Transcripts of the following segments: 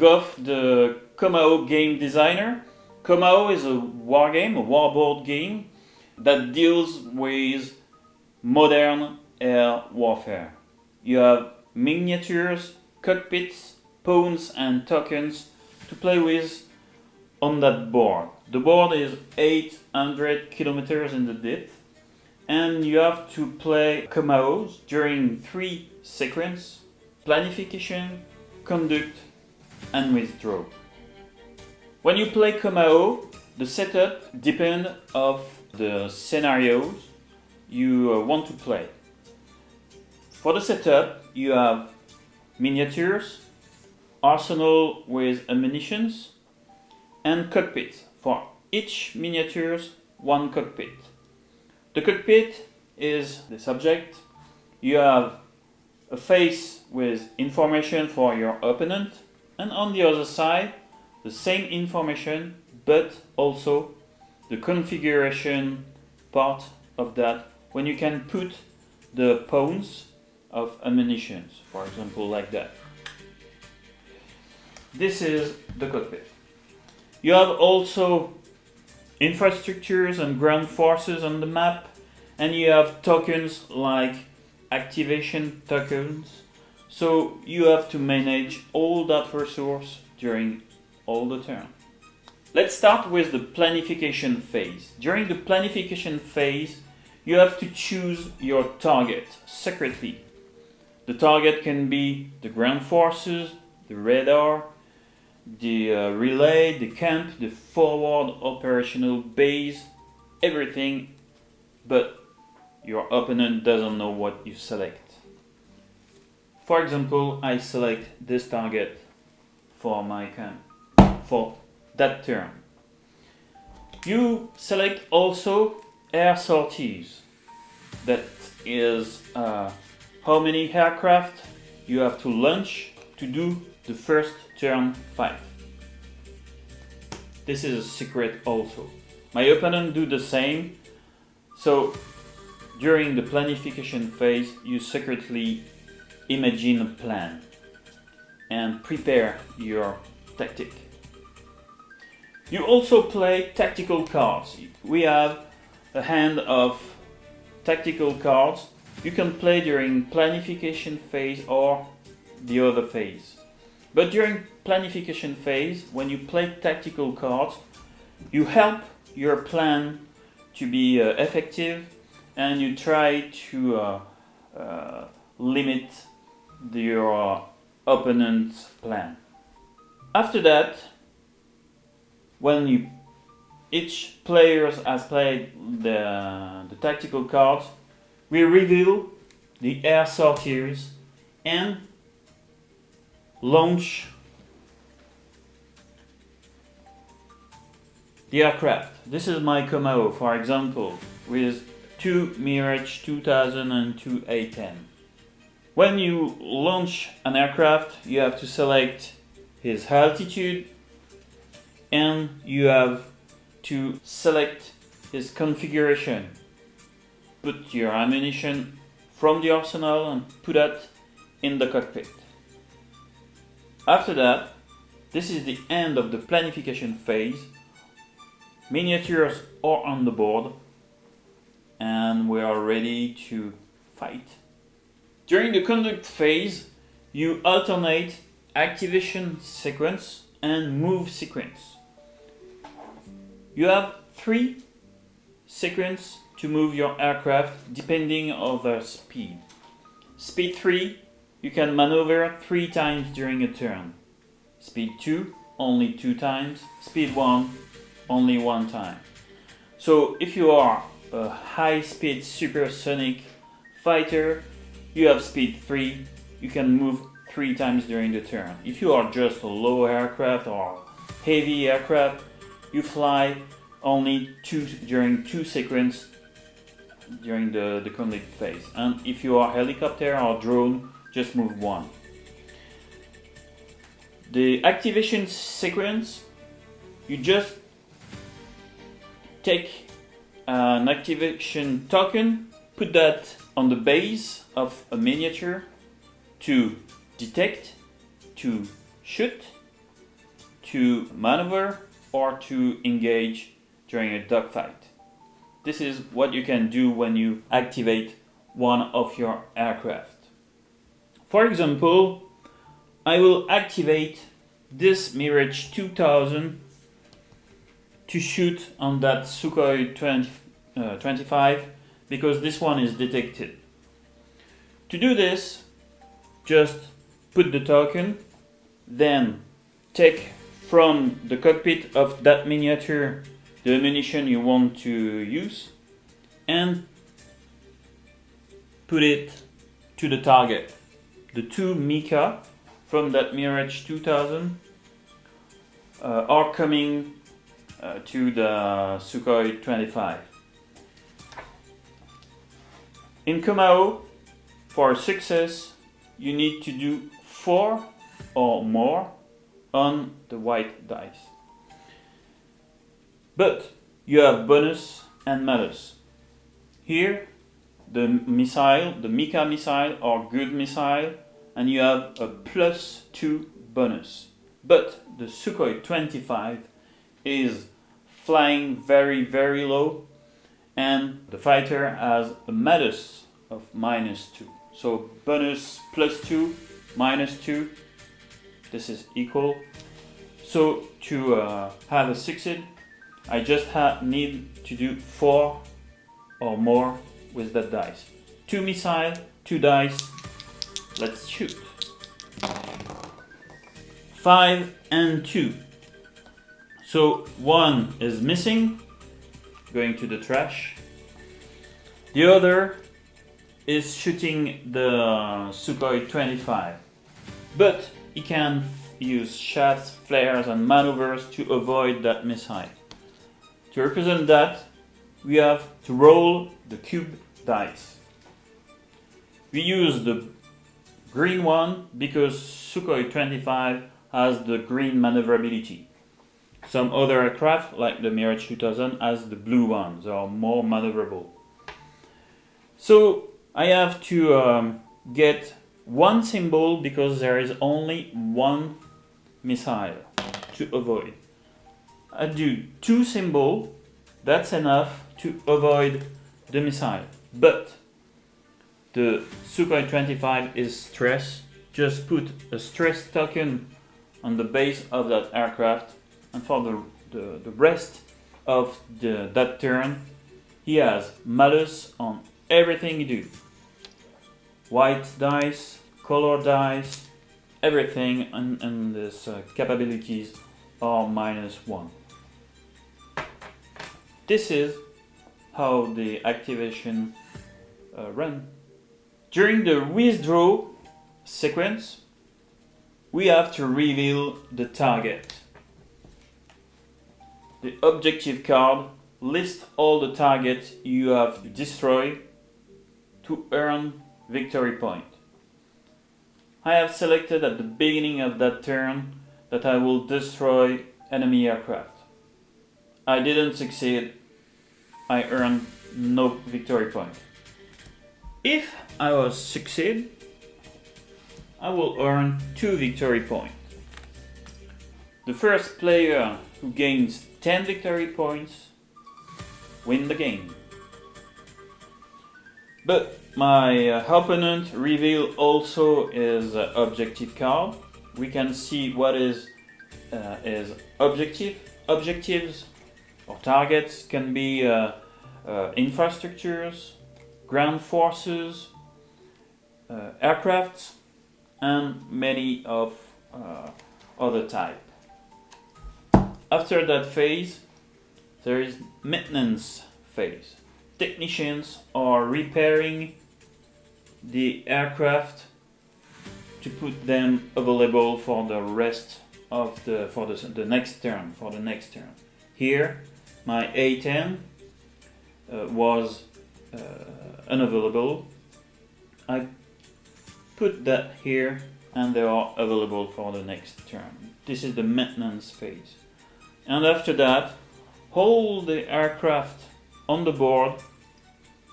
GoF, the COMAO game designer. COMAO is a war game, a warboard game that deals with modern air warfare. You have miniatures, cockpits, pawns and tokens to play with on that board. The board is 800 kilometers in the depth, and you have to play COMAOs during 3 sequences: planification, conduct and withdraw. When you play COMAO, the setup depends on the scenarios you want to play. For the setup, you have miniatures, arsenal with ammunitions, and cockpit. For each miniatures, 1 cockpit. The cockpit is the subject. You have a face with information for your opponent, and on the other side, the same information, but also the configuration part of that, when you can put the pawns of ammunitions, for example, like that. This is the cockpit. You have also infrastructures and ground forces on the map, and you have tokens like activation tokens, so you have to manage all that resource during all the turn. Let's start with the planification phase. During the planification phase, you have to choose your target secretly. The target can be the ground forces, the radar, the relay, the camp, the forward operational base, everything, but your opponent doesn't know what you select. For example, I select this target for my camp for that turn. You select also air sorties. That is how many aircraft you have to launch to do the first turn fight. This is a secret also. My opponent do the same. So during the planification phase, you secretly imagine a plan and prepare your tactic. You also play tactical cards. We have a hand of tactical cards. You can play during planification phase or the other phase. But during planification phase, when you play tactical cards, you help your plan to be effective, and you try to limit your opponent's plan. After that, when each player has played the tactical cards, we reveal the air sorties and launch the aircraft. This is my COMAO, for example, with 2 Mirage 2000 and 2 A10. When you launch an aircraft, you have to select his altitude, and you have to select his configuration. Put your ammunition from the arsenal and put that in the cockpit. After that, this is the end of the planification phase. Miniatures are on the board, and we are ready to fight. During the conduct phase, you alternate activation sequence and move sequence. You have 3 sequences to move your aircraft depending on their speed. Speed 3, you can maneuver 3 times during a turn. Speed 2, only 2 times. Speed 1, only 1 time. So if you are a high-speed supersonic fighter, you have speed 3, you can move 3 times during the turn. If you are just a low aircraft or heavy aircraft, you fly only 2 during 2 sequences during the conduct phase. And if you are helicopter or drone, just move 1. The activation sequence, you just take an activation token, put that on the base of a miniature to detect, to shoot, to maneuver or to engage during a dogfight. This is what you can do when you activate one of your aircraft. For example, I will activate this Mirage 2000 to shoot on that Sukhoi 25 because this one is detected. To do this, just put the token, then take from the cockpit of that miniature the ammunition you want to use and put it to the target. The two Mika from that Mirage 2000 are coming to the Sukhoi 25. In COMAO, for success, you need to do 4 or more on the white dice. But you have bonus and malus. Here, the missile, the Mika missile or good missile, and you have a +2 bonus. But the Sukhoi 25 is flying very, very low, and the fighter has a malus of -2. So bonus +2, -2, this is equal. So to have a succeed, I just need to do 4 or more with that dice. 2 missile, 2 dice, let's shoot. 5 and 2. So 1 is missing, going to the trash. The other is shooting the Sukhoi 25. But he can use shafts, flares and maneuvers to avoid that missile. To represent that, we have to roll the cube dice. We use the green one because Sukhoi 25 has the green maneuverability. Some other aircraft, like the Mirage 2000, has the blue ones, they are more maneuverable. So I have to get one symbol because there is only one missile to avoid. I do 2 symbols, that's enough to avoid the missile. But the Sukhoi 25 is stressed. Just put a stress token on the base of that aircraft, and for the rest of that turn, he has malus on everything you do. White dice, color dice, everything, and these capabilities are -1. This is how the activation runs. During the withdraw sequence, we have to reveal the target. The objective card lists all the targets you have to destroy to earn victory point. I have selected at the beginning of that turn that I will destroy enemy aircraft. I didn't succeed, I earned no victory point. If I was succeed, I will earn 2 victory points. The first player who gains 10 victory points win the game. But my opponent reveal also his objective card. We can see what is his objective. Objectives or targets can be infrastructures, ground forces, aircrafts, and many of other type. After that phase, there is maintenance phase. Technicians are repairing the aircraft to put them available for the rest of the next turn. Here, my A10 was unavailable. I put that here, and they are available for the next turn. This is the maintenance phase. And after that, all the aircraft on the board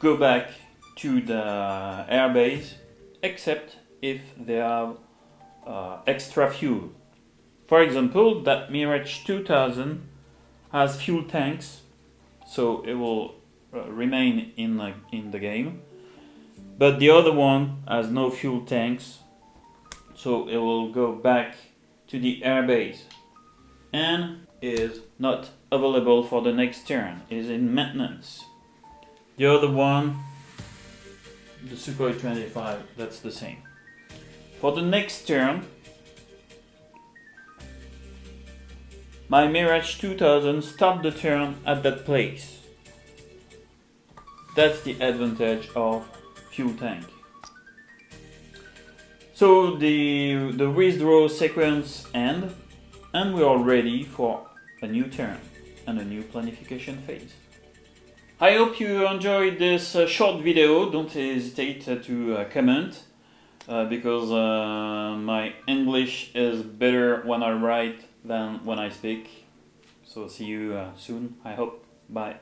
go back to the airbase, except if they have extra fuel. For example, that Mirage 2000 has fuel tanks, so it will remain in the game. But the other one has no fuel tanks, so it will go back to the airbase and is not available for the next turn. It is in maintenance. The other one, the Sukhoi 25, that's the same. For the next turn, my Mirage 2000 start the turn at that place. That's the advantage of fuel tank. So the withdrawal sequence ends, and we are ready for a new turn and a new planification phase. I hope you enjoyed this short video. Don't hesitate to comment because my English is better when I write than when I speak. So see you soon, I hope. Bye.